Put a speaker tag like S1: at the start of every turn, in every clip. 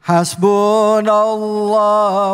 S1: Hasbunallah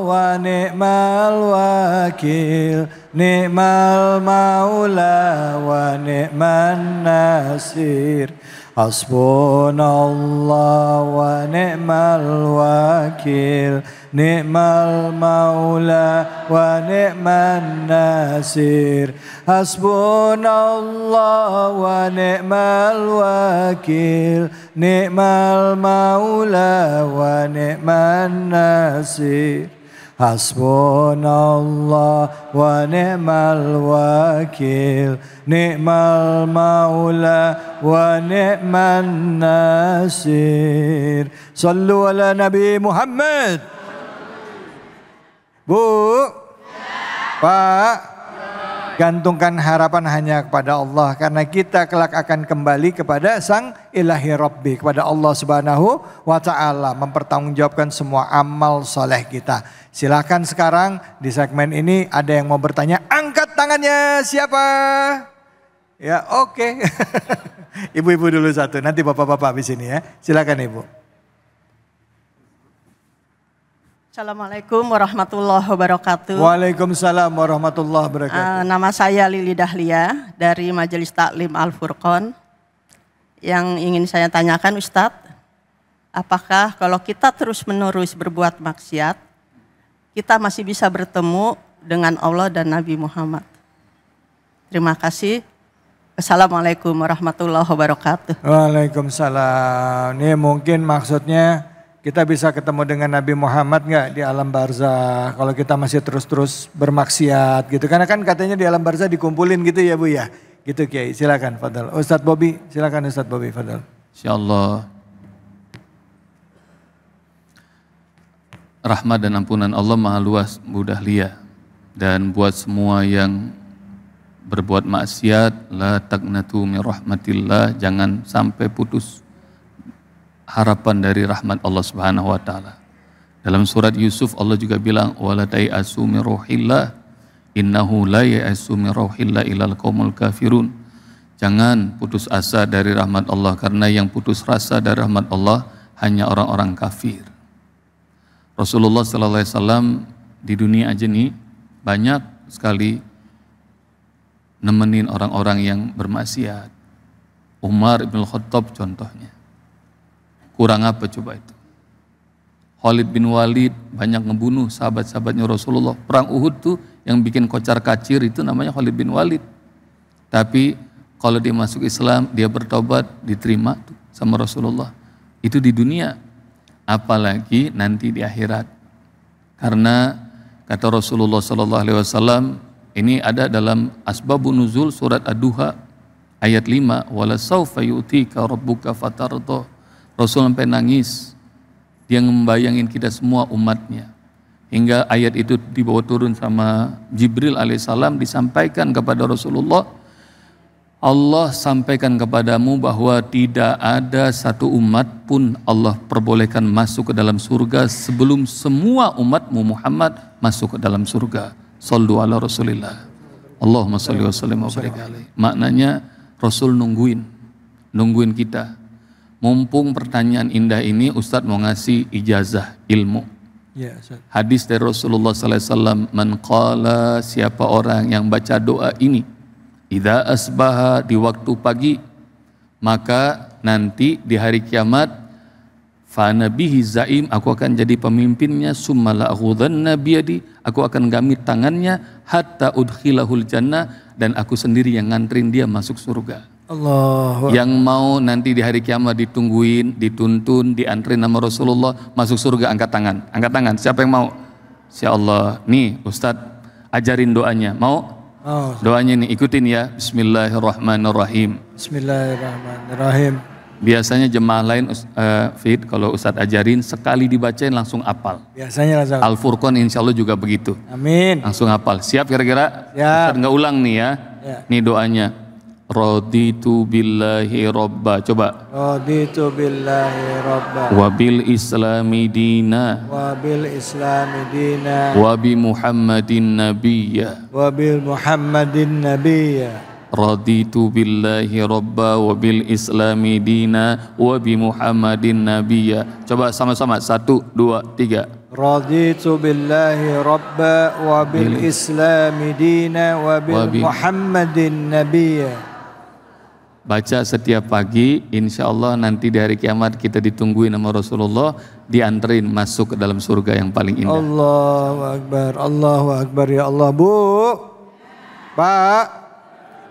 S1: wa ni'mal wakil, ni'mal maula wa ni'man nasir. Hasbunallah wa ni'mal wakil, ni'mal maula wa ni'man nasir. Hasbunallah wa ni'mal wakil, ni'mal maula wa ni'man nasir. Hasbunallah wa ni'mal wakil, ni'mal maula wa ni'man nasir. Sallu ala Nabi Muhammad. Bu, Pak, gantungkan harapan hanya kepada Allah, karena kita kelak akan kembali kepada Sang Ilahi Rabbi, kepada Allah Subhanahu wa Ta'ala, mempertanggungjawabkan semua amal soleh kita. Silakan sekarang di segmen ini ada yang mau bertanya, angkat tangannya siapa? Ya, oke. Ibu-ibu dulu satu, nanti bapak-bapak di sini ya. Silakan Ibu.
S2: Assalamualaikum warahmatullahi wabarakatuh.
S1: Waalaikumsalam warahmatullahi wabarakatuh.
S2: Nama saya Lili Dahlia dari Majelis Taklim Al-Furqon. Yang ingin saya tanyakan Ustadz, apakah kalau kita terus-menerus berbuat maksiat, kita masih bisa bertemu dengan Allah dan Nabi Muhammad? Terima kasih. Assalamualaikum warahmatullahi wabarakatuh.
S1: Waalaikumsalam. Ini mungkin maksudnya kita bisa ketemu dengan Nabi Muhammad nggak di alam barzah kalau kita masih terus-terus bermaksiat gitu. Karena kan katanya di alam barzah dikumpulin gitu ya Bu ya. Gitu Kiai, silakan Fadal. Ustadz Bobi, silakan Ustadz Bobi Fadal.
S3: Insyaallah. Rahmat dan ampunan Allah maha luas, Bu Dahlia. Dan buat semua yang berbuat maksiat, la taqnatu min rahmatillah, jangan sampai putus harapan dari rahmat Allah Subhanahu wa taala. Dalam surat Yusuf Allah juga bilang wala ta'asu min ruhillah innahu la ya'asu min ruhillah illal qaumul kafirun. Jangan putus asa dari rahmat Allah, karena yang putus rasa dari rahmat Allah hanya orang-orang kafir. Rasulullah sallallahu alaihi wasallam di dunia aja nih banyak sekali nemenin orang-orang yang bermaksiat. Umar bin Khattab contohnya. Kurang apa coba itu? Khalid bin Walid banyak ngebunuh sahabat-sahabatnya Rasulullah. Perang Uhud tuh yang bikin kocar kacir itu namanya Khalid bin Walid. Tapi kalau dia masuk Islam, dia bertobat, diterima tuh sama Rasulullah. Itu di dunia, apalagi nanti di akhirat. Karena kata Rasulullah SAW, ini ada dalam Asbabun Nuzul surat Ad-Duha ayat 5, wala saufa yu'tika rabbuka fatardah. Rasul sampai nangis, dia membayangin kita semua umatnya. Hingga ayat itu dibawa turun sama Jibril alaihissalam, disampaikan kepada Rasulullah, Allah sampaikan kepadamu bahwa tidak ada satu umat pun Allah perbolehkan masuk ke dalam surga sebelum semua umatmu Muhammad masuk ke dalam surga. Sallu ala Rasulillah. Allahumma salli wa sallim wa barik alaihi. Maknanya Rasul nungguin kita. Mumpung pertanyaan indah ini, Ustadz mau ngasih ijazah ilmu.
S1: Ya,
S3: hadis dari Rasulullah SAW, man qala, siapa orang yang baca doa ini, idza asbaha, di waktu pagi, maka nanti di hari kiamat, fa nabihi zaim, aku akan jadi pemimpinnya, summa la akhudhanna biyadi, aku akan gamit tangannya, hatta udkhilahul jannah, dan aku sendiri yang nganterin dia masuk surga.
S1: Allah.
S3: Yang mau nanti di hari kiamat ditungguin, dituntun, diantri nama Rasulullah masuk surga, angkat tangan. Angkat tangan. Siapa yang mau? Insya Allah. Nih Ustadz ajarin doanya. Mau?
S1: Oh.
S3: Doanya nih ikutin ya. Bismillahirrahmanirrahim.
S1: Bismillahirrahmanirrahim.
S3: Biasanya jemaah lain Fit, kalau Ustadz ajarin sekali dibacain langsung hafal.
S1: Biasanya langsung.
S3: Al-Furqan insya Allah juga begitu.
S1: Amin.
S3: Langsung hafal. Siap kira-kira?
S1: Siap.
S3: Ustadz nggak ulang nih ya. Nih doanya. Raditu billahi robba. Coba.
S1: Raditu billahi robba.
S3: Wabil islami dina.
S1: Wabil islami dina.
S3: Wabi Muhammadin nabiyya.
S1: Wabil Muhammadin nabiyya.
S3: Raditu billahi robba wa bil islami dina wa bi Muhammadin nabiyya. Coba sama-sama, 1, 2, 3.
S1: Raditu billahi rabba wa bil islami dina wa bil Muhammadin nabiyya.
S3: Baca setiap pagi, insya Allah nanti di hari kiamat kita ditungguin sama Rasulullah, dianterin masuk ke dalam surga yang paling indah.
S1: Allahu Akbar ya Allah. Bu, Pak,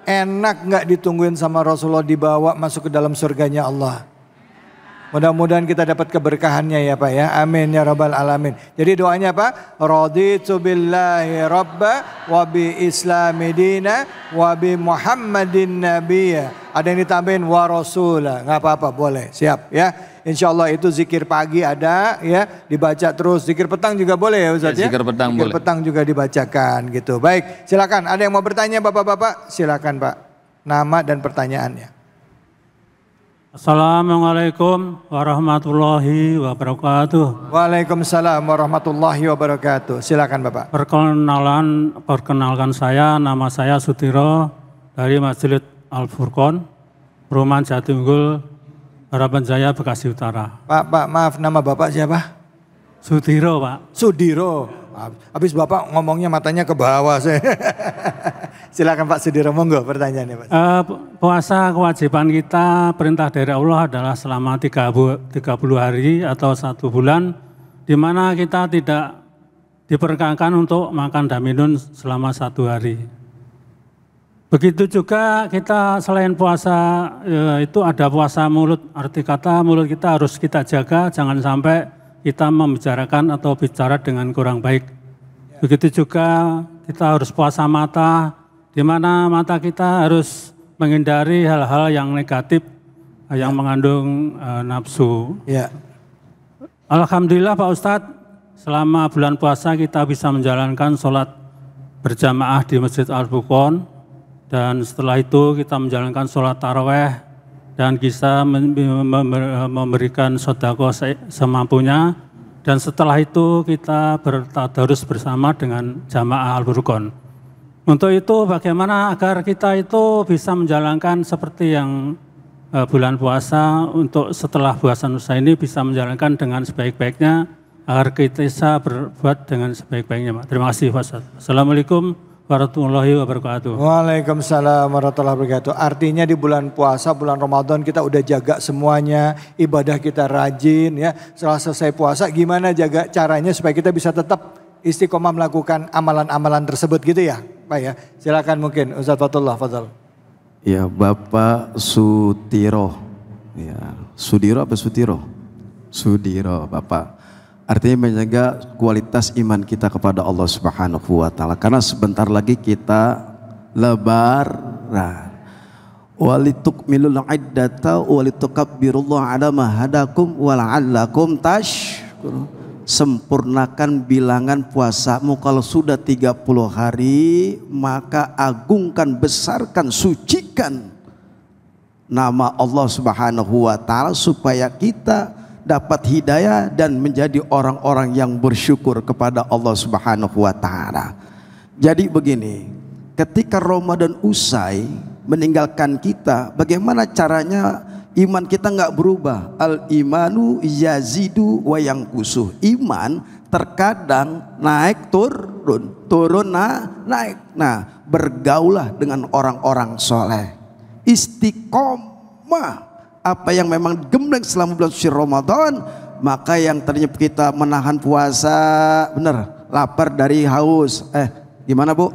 S1: enak nggak ditungguin sama Rasulullah dibawa masuk ke dalam surganya Allah? Mudah-mudahan kita dapat keberkahannya ya Pak ya. Amin ya rabbal alamin. Jadi doanya apa? Raditu billahi rabba wa bi islami dina wa bi Muhammadin nabiyya. Ada yang ditambahin wa rasula. Nggak apa-apa, boleh. Siap ya. Insya Allah itu zikir pagi ada ya, dibaca terus. Zikir petang juga boleh ya Ustaz ya.
S3: Zikir petang boleh.
S1: Zikir petang juga dibacakan gitu. Baik, silakan. Ada yang mau bertanya Bapak-bapak? Silakan Pak. Nama dan pertanyaannya.
S4: Assalamualaikum warahmatullahi wabarakatuh.
S1: Waalaikumsalam warahmatullahi wabarakatuh. Silakan Bapak.
S4: Perkenalkan saya, nama saya Sutiro dari Masjid Al-Furqon, Perumahan Jatinggul, Harapan Jaya, Bekasi Utara.
S1: Pak, maaf, nama Bapak siapa?
S4: Sutiro, Pak.
S1: Sudiro. Habis Bapak ngomongnya matanya ke bawah saya. Silakan Pak Sudiro, monggo pertanyaannya Pak.
S4: Puasa kewajiban kita, perintah dari Allah adalah selama 30 hari atau 1 bulan, di mana kita tidak diperkenankan untuk makan dan minum selama 1 hari. Begitu juga kita selain puasa itu ada puasa mulut, arti kata mulut kita harus kita jaga, jangan sampai kita membicarakan atau bicara dengan kurang baik. Begitu juga kita harus puasa mata, di mana mata kita harus menghindari hal-hal yang negatif, yang mengandung nafsu.
S1: Ya.
S4: Alhamdulillah Pak Ustadz, selama bulan puasa kita bisa menjalankan sholat berjamaah di Masjid Al-Furqon, dan setelah itu kita menjalankan sholat taraweh dan bisa memberikan sedekah semampunya, dan setelah itu kita bertadarus bersama dengan jamaah Al-Furqon. Untuk itu bagaimana agar kita itu bisa menjalankan seperti yang bulan puasa, untuk setelah puasa nusa ini bisa menjalankan dengan sebaik-baiknya, agar kita bisa berbuat dengan sebaik-baiknya. Terima kasih Pak Ustaz. Assalamualaikum warahmatullahi wabarakatuh.
S1: Waalaikumsalam warahmatullahi wabarakatuh. Artinya di bulan puasa, bulan Ramadan kita udah jaga semuanya, ibadah kita rajin ya. Setelah selesai puasa gimana jaga caranya supaya kita bisa tetap istiqomah melakukan amalan-amalan tersebut gitu ya Pak ya. Silakan mungkin Ustaz Fatullah, fadhal.
S5: Ya Bapak Sutiro, ya Sudiro apa Sutiro? Sudiro Bapak. Artinya menjaga kualitas iman kita kepada Allah Subhanahu wa taala, karena sebentar lagi kita lebaran. Walitukmilul iddata walitukabbirullaha ala ma hadakum wala'allakum tashkurun. Sempurnakan bilangan puasamu, kalau sudah 30 hari maka agungkan, besarkan, sucikan nama Allah Subhanahu wa taala supaya kita dapat hidayah dan menjadi orang-orang yang bersyukur kepada Allah Subhanahu wa taala. Jadi begini, ketika Ramadan usai meninggalkan kita, bagaimana caranya iman kita nggak berubah? Al imanu yazidu wa yanqusu. Iman terkadang naik turun naik. Nah, bergaulah dengan orang-orang soleh, istiqomah. Apa yang memang gembleng selama bulan suci Ramadan, maka yang tadinya kita menahan puasa, bener, lapar dari haus. Gimana Bu?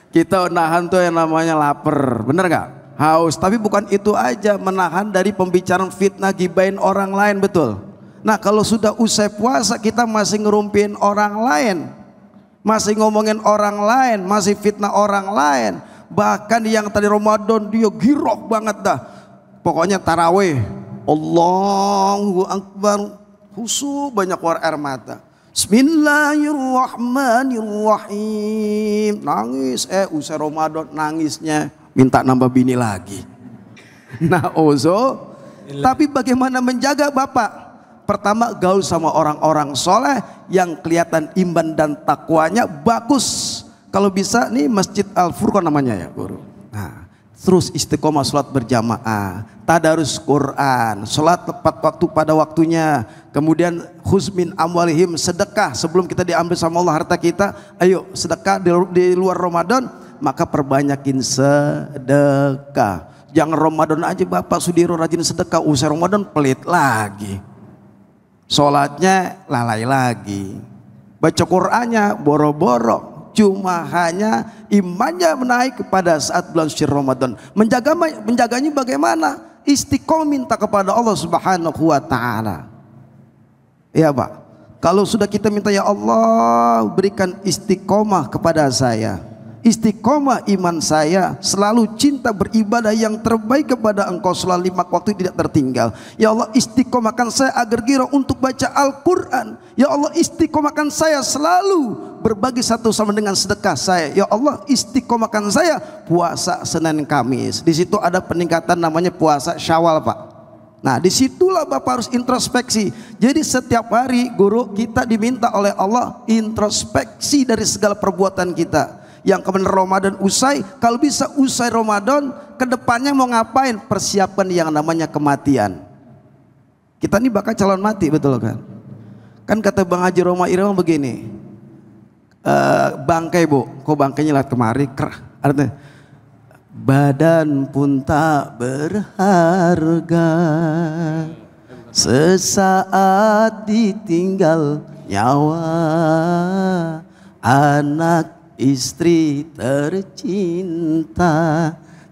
S5: Kita nahan tuh yang namanya lapar, bener gak? Haus. Tapi bukan itu aja, menahan dari pembicaraan fitnah, gibain orang lain, betul. Nah kalau sudah usai puasa kita masih ngerumpiin orang lain, masih ngomongin orang lain, masih fitnah orang lain. Bahkan yang tadi Ramadan dia girok banget dah. Pokoknya tarawih, Allahu Akbar, khusyuk, banyak keluar air mata. Bismillahirrahmanirrahim. Nangis, usai Ramadan nangisnya minta nambah bini lagi. Nah tapi bagaimana menjaga Bapak? Pertama, gaul sama orang-orang soleh yang kelihatan iman dan takwanya bagus. Kalau bisa nih Masjid Al-Furqan namanya ya guru. Nah, terus istiqomah sholat berjamaah, tadarus Quran, sholat tepat waktu pada waktunya, kemudian khuzmin amwalihim, sedekah sebelum kita diambil sama Allah harta kita. Ayo sedekah di luar Ramadan, maka perbanyakin sedekah. Jangan Ramadan aja Bapak Sudiro rajin sedekah, usai Ramadan pelit lagi, sholatnya lalai lagi, baca Qurannya boro-boro, cuma hanya imannya menaik pada saat bulan suci Ramadan. Menjaganya bagaimana? Istiqomah minta kepada Allah Subhanahu wa taala. Ya Pak, kalau sudah kita minta ya Allah berikan istiqomah kepada saya, istiqomah iman saya, selalu cinta beribadah yang terbaik kepada Engkau, selalu 5 waktu tidak tertinggal. Ya Allah istiqomahkan saya agar giro untuk baca Al-Quran. Ya Allah istiqomahkan saya selalu berbagi satu sama dengan sedekah saya. Ya Allah istiqomahkan saya puasa Senin Kamis. Di situ ada peningkatan namanya puasa Syawal Pak. Nah disitulah Bapak harus introspeksi. Jadi setiap hari guru kita diminta oleh Allah introspeksi dari segala perbuatan kita. Yang kemudian Ramadan usai, kalau bisa usai Ramadan, kedepannya mau ngapain? Persiapkan yang namanya kematian. Kita ini bakal calon mati, betul kan? Kan kata Bang Haji Roma Irama begini, bangkai bu, kok bangkainya lihat kemari, kerah. Artinya, badan pun tak berharga, sesaat ditinggal nyawa, anak istri tercinta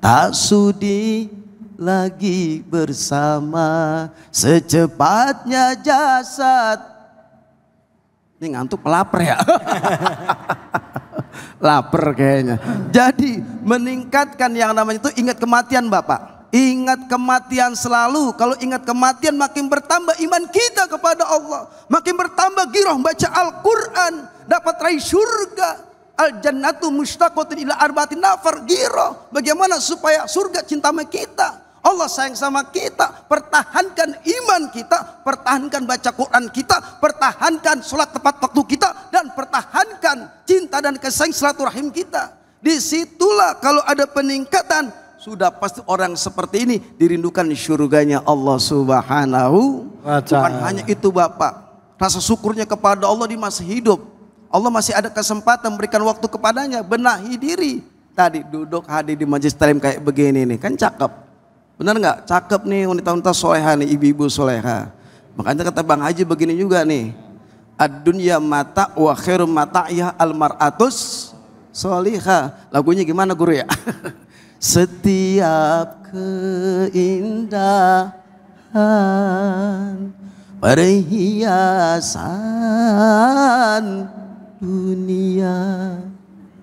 S5: tak sudi lagi bersama, secepatnya jasad. Ini ngantuk pelapar ya. Lapar kayaknya. Jadi meningkatkan yang namanya itu ingat kematian Bapak. Ingat kematian selalu. Kalau ingat kematian makin bertambah iman kita kepada Allah, makin bertambah girah baca Al-Quran, dapat raih surga. Al-jannatu mushtaqatun ila arba'atin nafar, giro. Bagaimana supaya surga cinta sama kita, Allah sayang sama kita. Pertahankan iman kita, pertahankan baca Quran kita, pertahankan sholat tepat waktu kita, dan pertahankan cinta dan kasih silaturahim kita. Disitulah kalau ada peningkatan, sudah pasti orang seperti ini dirindukan surganya Allah Subhanahu wa ta'ala. Bukan hanya itu Bapak, rasa syukurnya kepada Allah di masa hidup. Allah masih ada kesempatan memberikan waktu kepadanya, benahi diri. Tadi duduk hadir di majelis taklim kayak begini nih, kan cakep. Benar nggak? Cakep nih wanita-wanita soleha nih, ibu-ibu soleha. Makanya kata Bang Haji begini juga nih, ad-dunya mata wa khairu mata'iyah al-mar'atus solihah. Lagunya gimana guru ya? Setiap keindahan perhiasan dunia.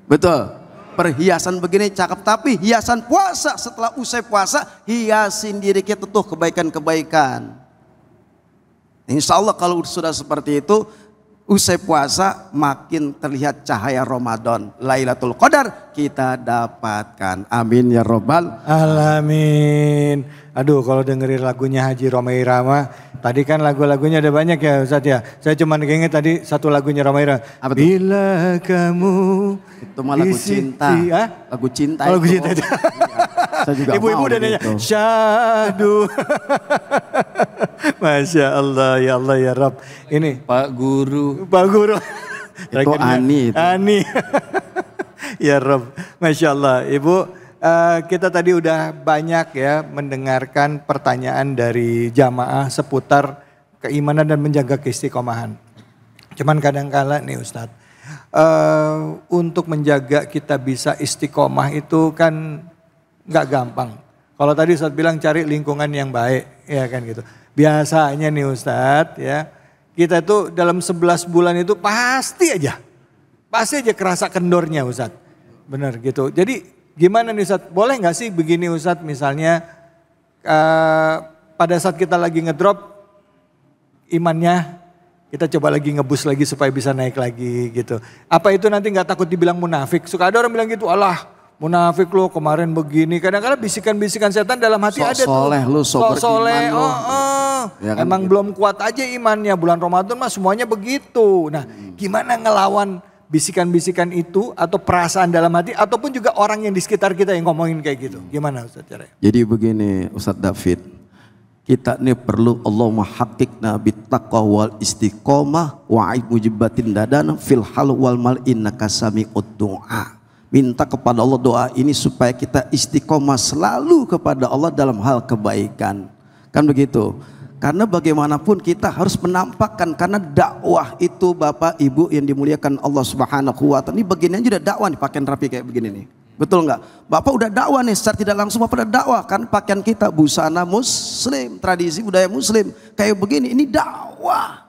S5: Betul, perhiasan begini cakep, tapi hiasan puasa, setelah usai puasa hiasin diri kita tuh kebaikan-kebaikan. Insya Allah kalau sudah seperti itu, usai puasa makin terlihat cahaya Ramadan, Lailatul Qadar kita dapatkan. Amin ya robbal
S1: alamin. Aduh, kalau dengerin lagunya Haji Roma Irama, tadi kan lagu-lagunya ada banyak ya Ustaz ya. Saya cuma ingat tadi satu lagunya Roma Irama. Bila kamu
S5: itu mah lagu cinta. Lagu cinta.
S1: Lagu cinta.
S5: Iya. Saya juga
S1: ibu-ibu udah nanya, syahdu. Masya Allah, ya Allah ya Rabb. Ini
S3: Pak Guru.
S1: Pak Guru.
S5: Itu Ani. Itu.
S1: Ani. Ya Rabb, Masya Allah. Ibu, kita tadi udah banyak ya mendengarkan pertanyaan dari jamaah seputar keimanan dan menjaga keistiqomahan. Cuman kadang-kala nih Ustadz, untuk menjaga kita bisa istiqomah itu kan nggak gampang. Kalau tadi Ustadz bilang cari lingkungan yang baik, ya kan gitu. Biasanya nih Ustadz ya, kita tuh dalam 11 bulan itu pasti aja kerasa kendornya Ustadz. Bener gitu. Jadi gimana nih Ustadz, boleh gak sih begini Ustadz, misalnya pada saat kita lagi ngedrop imannya, kita coba lagi ngebus lagi supaya bisa naik lagi gitu. Apa itu nanti gak takut dibilang munafik? Suka ada orang bilang gitu, alah munafik lo kemarin begini. Kadang-kadang bisikan-bisikan setan dalam hati ada tuh.
S5: Soleh lu, sok
S1: soleh,
S5: ya kan?
S1: Emang belum kuat aja imannya, bulan Ramadan mah semuanya begitu. Nah gimana ngelawan bisikan-bisikan itu atau perasaan dalam hati ataupun juga orang yang di sekitar kita yang ngomongin kayak gitu. Gimana Ustaz caranya?
S5: Jadi begini Ustaz David, kita ini perlu Allahumma haqiqna bittaqwa wal istiqomah wa mujibatin dadana fil hal wal mal innaka sami'ud du'a. Minta kepada Allah doa ini supaya kita istiqomah selalu kepada Allah dalam hal kebaikan. Kan begitu? Karena bagaimanapun kita harus menampakkan, karena dakwah itu Bapak Ibu yang dimuliakan Allah Subhanahu wa taala. Ini bagiannya juga dakwah nih, pakaian rapi kayak begini nih. Betul nggak? Bapak udah dakwah nih, secara tidak langsung Bapak udah dakwah kan, pakaian kita busana muslim, tradisi budaya muslim kayak begini, ini dakwah.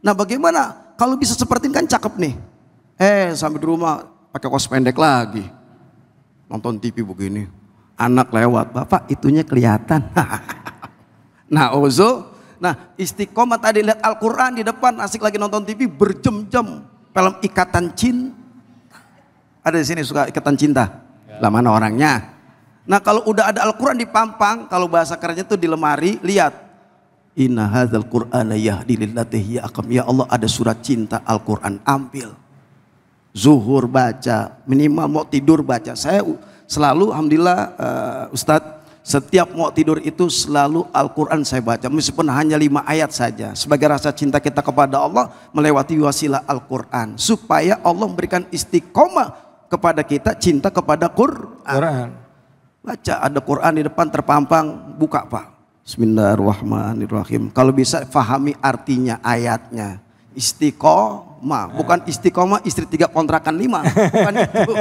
S5: Nah bagaimana kalau bisa seperti ini kan cakep nih. Sampai di rumah pakai kaos pendek lagi, nonton TV begini, anak lewat, Bapak itunya kelihatan. Nah istiqomah tadi, lihat Al-Quran di depan, asik lagi nonton TV berjam-jam, film Ikatan Cinta. Ada di sini suka Ikatan Cinta? Lah mana orangnya? Nah kalau udah ada Al-Quran di pampang, kalau bahasa kerennya tuh di lemari, lihat. Inna hadzal Qur'ana yahdi lillati hiya aqwam. Ya Allah ada surat cinta Al-Quran, ambil. Zuhur baca, minimal mau tidur baca. Saya selalu alhamdulillah Ustadz, setiap mau tidur itu selalu Al-Quran saya baca, meskipun hanya 5 ayat saja, sebagai rasa cinta kita kepada Allah melewati wasilah Al-Quran, supaya Allah memberikan istiqomah kepada kita, cinta kepada Quran. Baca, ada Quran di depan terpampang, buka Pak, Bismillahirrahmanirrahim. Kalau bisa fahami artinya ayatnya. Istiqomah, bukan istiqomah istri 3 kontrakan 5, bukan itu.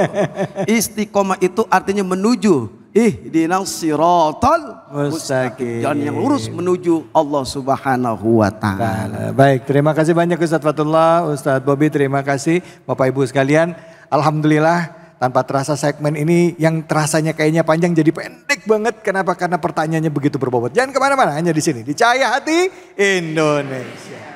S5: Istiqomah itu artinya menuju ihdinas siratal mustaqim, jalan yang lurus menuju Allah Subhanahu wa taala.
S1: Baik, terima kasih banyak Ustadz Fatullah, Ustadz Bobby, terima kasih Bapak Ibu sekalian. Alhamdulillah tanpa terasa segmen ini yang terasanya kayaknya panjang jadi pendek banget. Kenapa? Karena pertanyaannya begitu berbobot. Jangan kemana-mana, hanya di sini di Cahaya Hati Indonesia.